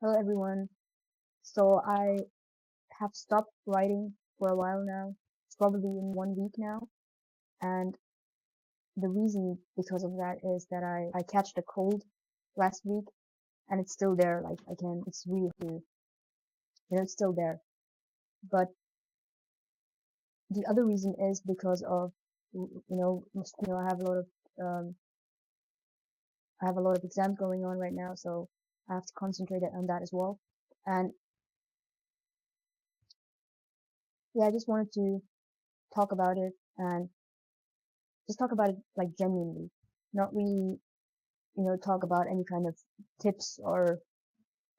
Hello everyone. So I have stopped writing for a while now. It's probably in 1 week now. And the reason because of that is that I catched a cold last week and it's still there. Like it's really, it's still there. But the other reason is because of, I have a lot of, um, I have a lot of exams going on right now. So I have to concentrate on that as well. And yeah, I just wanted to talk about it and just talk about it like genuinely, not really, talk about any kind of tips or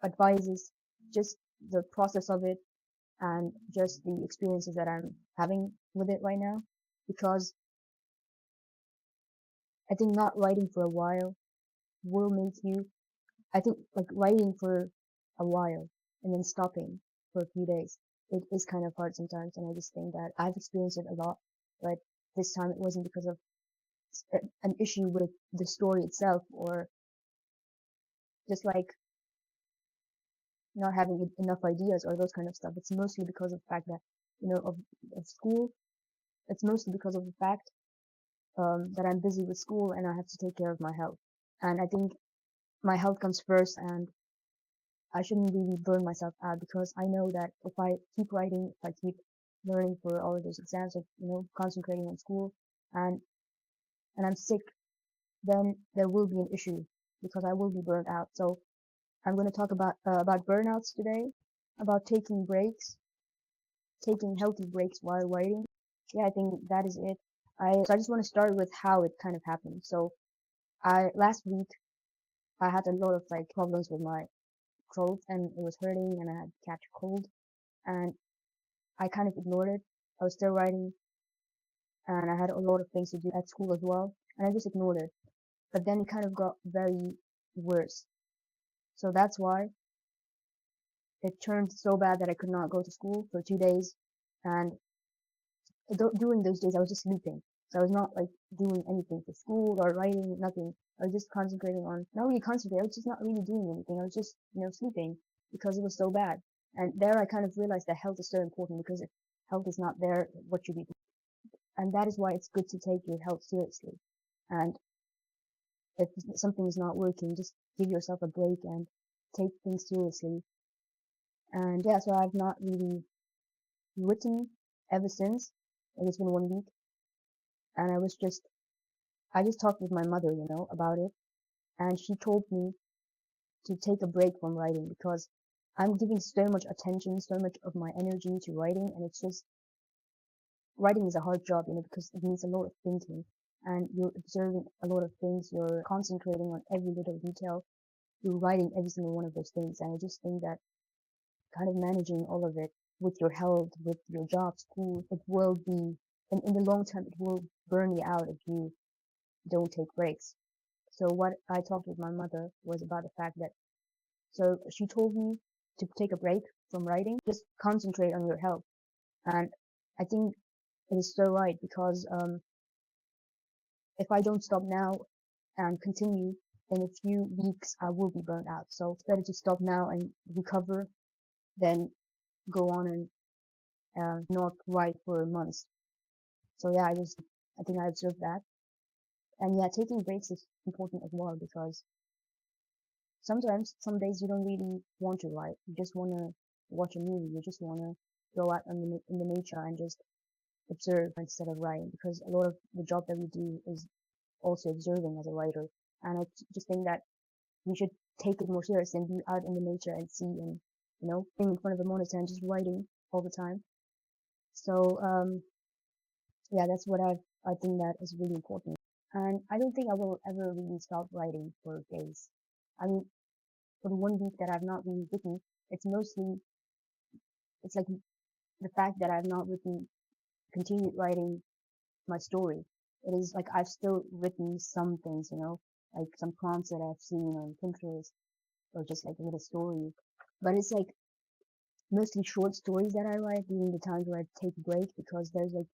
advices, just the process of it and just the experiences that I'm having with it right now. Because I think not writing for a while will make you, I think like writing for a while and then stopping for a few days, it is kind of hard sometimes. And I just think that I've experienced it a lot, but this time it wasn't because of an issue with the story itself or just like not having enough ideas or those kind of stuff. It's mostly because of the fact that, of school. It's mostly because of the fact that I'm busy with school and I have to take care of my health. And I think my health comes first and I shouldn't really burn myself out because I know that if I keep writing, if I keep learning for all of those exams, like, concentrating on school and, and I'm sick, then there will be an issue because I will be burnt out. So I'm going to talk about burnouts today, about taking breaks, taking healthy breaks while writing. Yeah, I think that is it. I just want to start with how it kind of happened. So I last week I had a lot of like problems with my throat and it was hurting and I had to catch a cold and I kind of ignored it. I was still writing and I had a lot of things to do at school as well and I just ignored it. But then it kind of got very worse. So that's why it turned so bad that I could not go to school for 2 days and during those days I was just sleeping. So I was not like doing anything for school or writing, nothing. I was just concentrating on, not really concentrating, I was just not really doing anything. I was just, sleeping because it was so bad. And there I kind of realized that health is so important because if health is not there, what should we do? And that is why it's good to take your health seriously. And if something is not working, just give yourself a break and take things seriously. And yeah, so I've not really written ever since. Like it's been 1 week and I just talked with my mother, about it, and she told me to take a break from writing because I'm giving so much attention, so much of my energy to writing, and it's just writing is a hard job, because it needs a lot of thinking, and you're observing a lot of things, you're concentrating on every little detail, you're writing every single one of those things, and I just think that kind of managing all of it with your health, with your job, school, it will be, and in the long term, it will burn you out if you don't take breaks. So what I talked with my mother was about the fact that, so she told me to take a break from writing, just concentrate on your health. And I think it is so right because if I don't stop now and continue, in a few weeks I will be burnt out. So it's better to stop now and recover than go on and not write for months. So yeah, I think I observed that. And yeah, taking breaks is important as well because sometimes, some days you don't really want to write. You just want to watch a movie. You just want to go out in the nature and just observe instead of writing because a lot of the job that we do is also observing as a writer. And I just think that we should take it more serious and be out in the nature and see and, being in front of a monitor and just writing all the time. So, yeah, that's what I think that is really important. And I don't think I will ever really stop writing for days. I mean, for the 1 week that I've not really written, it's mostly, it's like the fact that I've not written, continued writing my story. It is like I've still written some things, like some prompts that I've seen on Pinterest or just like a little story. But it's like mostly short stories that I write during the times where I take a break because there's like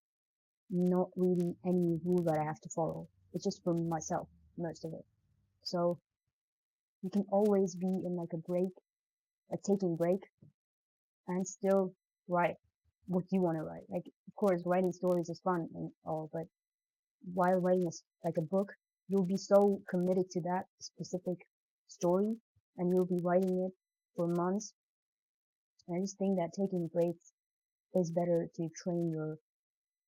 not really any rule that I have to follow. It's just for myself, most of it. So you can always be in like a break like taking break and still write what you want to write. Like, of course, writing stories is fun and all, but while writing like a book, you'll be so committed to that specific story, and you'll be writing it for months. And I just think that taking breaks is better to train your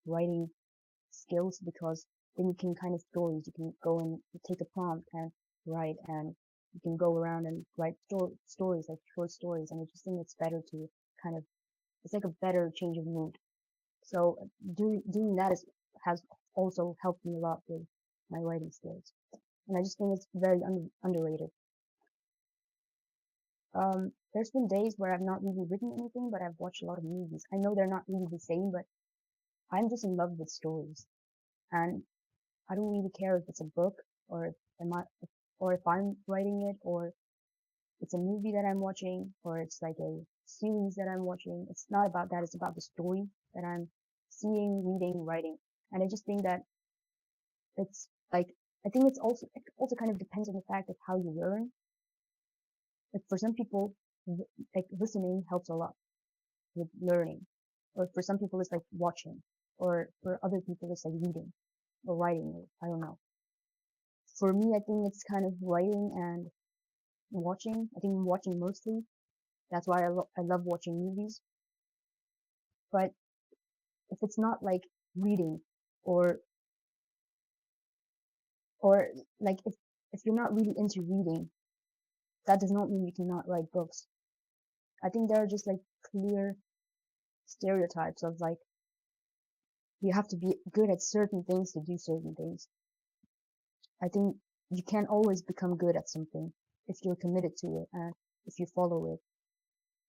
writing skills, because then you can kind of stories, you can go and take a prompt and write, and you can go around and write stories, like short stories. And I just think it's better to kind of, it's like a better change of mood. So doing that has also helped me a lot with my writing skills. And I just think it's very underrated. There's been days where I've not really written anything, but I've watched a lot of movies. I know they're not really the same, but I'm just in love with stories. And I don't really care if it's a book, or if am I, or if I'm writing it, or it's a movie that I'm watching, or it's like a series that I'm watching. It's not about that. It's about the story that I'm seeing, reading, writing. And I just think that it's like, I think it also kind of depends on the fact of how you learn. Like for some people, like listening helps a lot with learning, or for some people it's like watching, or for other people it's like reading or writing, or I don't know. For me, I think it's kind of writing and watching. I think watching mostly. That's why I love watching movies. But if it's not like reading, or or like if you're not really into reading, that does not mean you cannot write books. I think there are just like clear stereotypes of like you have to be good at certain things to do certain things. I think you can't always become good at something if you're committed to it and if you follow it.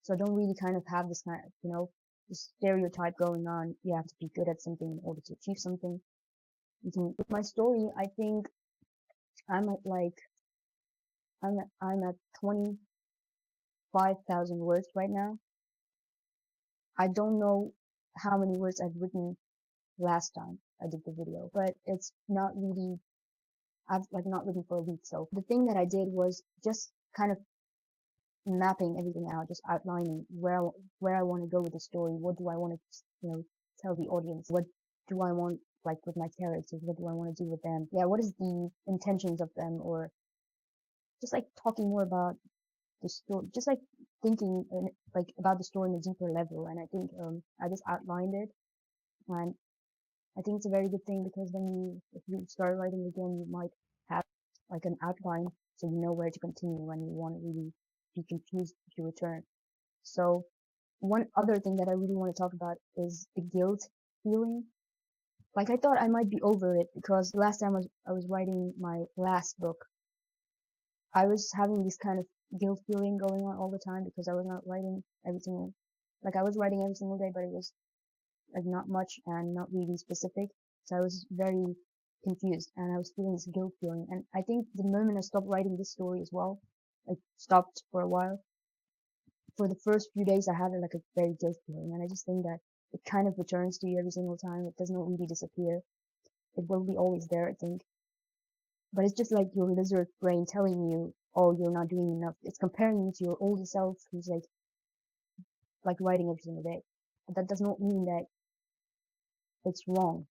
So I don't really kind of have this kind of, this stereotype going on. You have to be good at something in order to achieve something. With my story, I think I'm at like, I'm at 25,000 words right now. I don't know how many words I've written last time I did the video, but it's not really, I've like not written for a week. So the thing that I did was just kind of mapping everything out, just outlining where I want to go with the story. What do I want to, tell the audience? What do I want, like, with my characters? What do I want to do with them? Yeah, what is the intentions of them? Or just like talking more about the story, just like thinking like about the story on a deeper level. And I think I just outlined it, and I think it's a very good thing, because then if you start writing again, you might have like an outline, so you know where to continue when you want to really be confused if you return. So one other thing that I really want to talk about is the guilt feeling. Like I thought I might be over it, because the last time I was writing my last book, I was having this kind of guilt feeling going on all the time, because I was not writing every single, like I was writing every single day, but it was like not much and not really specific. So I was very confused, and I was feeling this guilt feeling. And I think the moment I stopped writing this story as well, like stopped for a while, for the first few days I had like a very guilt feeling, and I just think that it kind of returns to you every single time. It does not really disappear. It will be always there, I think. But it's just like your lizard brain telling you, oh, you're not doing enough. It's comparing you to your older self who's like writing every single day. But that does not mean that it's wrong.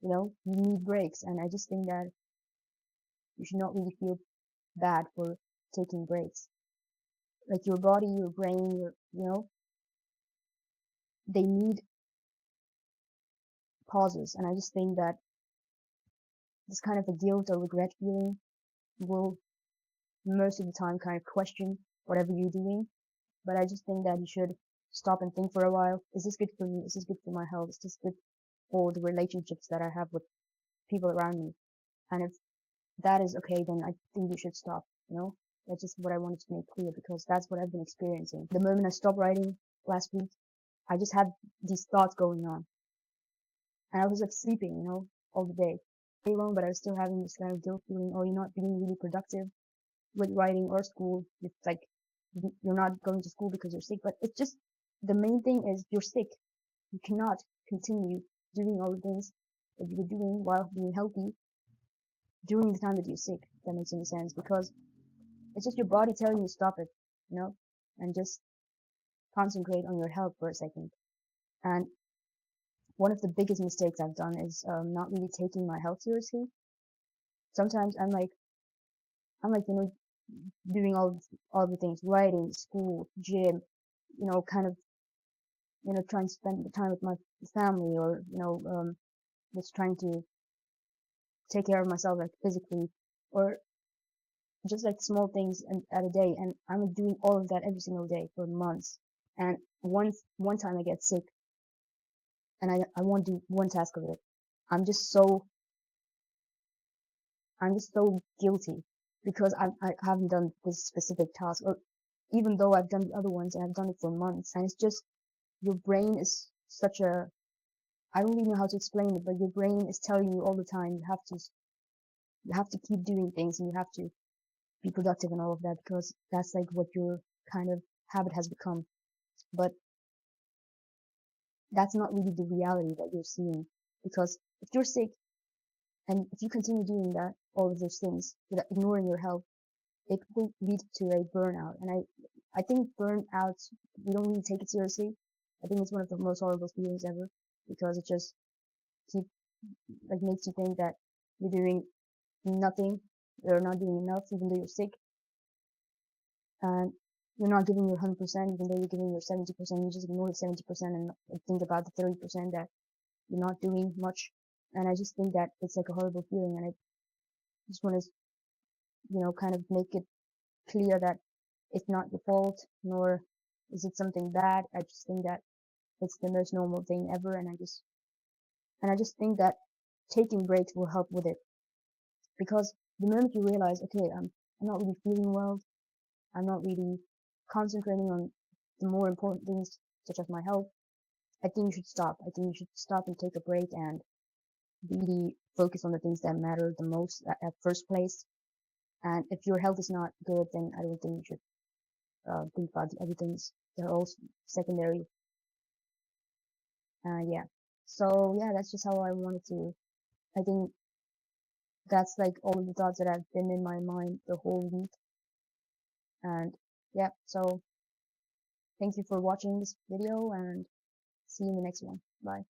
You need breaks, and I just think that you should not really feel bad for taking breaks. Like your body, your brain, they need pauses. And I just think that this kind of a guilt or regret feeling will most of the time kind of question whatever you're doing. But I just think that you should stop and think for a while. Is this good for me? Is this good for my health? Is this good for the relationships that I have with people around me? And if that is okay, then I think you should stop. That's just what I wanted to make clear, because that's what I've been experiencing. The moment I stopped writing last week, I just had these thoughts going on. And I was like sleeping, all the day. Day long, but I was still having this kind of guilt feeling, or you're not being really productive with writing or school. It's like you're not going to school because you're sick, but it's just, the main thing is you're sick. You cannot continue doing all the things that you were doing while being healthy during the time that you're sick, if that makes any sense, because it's just your body telling you to stop it, you know? and just concentrate on your health for a second. And one of the biggest mistakes I've done is not really taking my health seriously. Sometimes I'm like, doing all the things, writing, school, gym, kind of, trying to spend the time with my family, or, just trying to take care of myself, like physically, or just like small things at a day. And I'm doing all of that every single day for months. And one time I get sick, and I won't do one task of it. I'm just so I'm just so guilty because I haven't done this specific task, or even though I've done the other ones and I've done it for months. And it's just, your brain is such a, I don't even know how to explain it, but your brain is telling you all the time you have to keep doing things, and you have to be productive and all of that, because that's like what your kind of habit has become. But that's not really the reality that you're seeing, because if you're sick and if you continue doing that, all of those things, without ignoring your health, it will lead to a burnout. And I think burnout, we don't really take it seriously. I think it's one of the most horrible feelings ever, because it just keep like makes you think that you're doing nothing, you're not doing enough, even though you're sick, and you're not giving your 100%, even though you're giving your 70%. You just ignore the 70% and think about the 30% that you're not doing much. And I just think that it's like a horrible feeling, and I just want to, kind of make it clear that it's not your fault, nor is it something bad. I just think that it's the most normal thing ever, and I just think that taking breaks will help with it, because the moment you realize, okay, I'm not really feeling well, I'm not really concentrating on the more important things such as my health, I think you should stop. I think you should stop and take a break and really focus on the things that matter the most at first place. And if your health is not good, then I don't think you should think about the other things. They're all secondary. Yeah. So yeah, that's just how I wanted to. I think that's like all of the thoughts that have been in my mind the whole week. And yeah, so thank you for watching this video, and see you in the next one. Bye.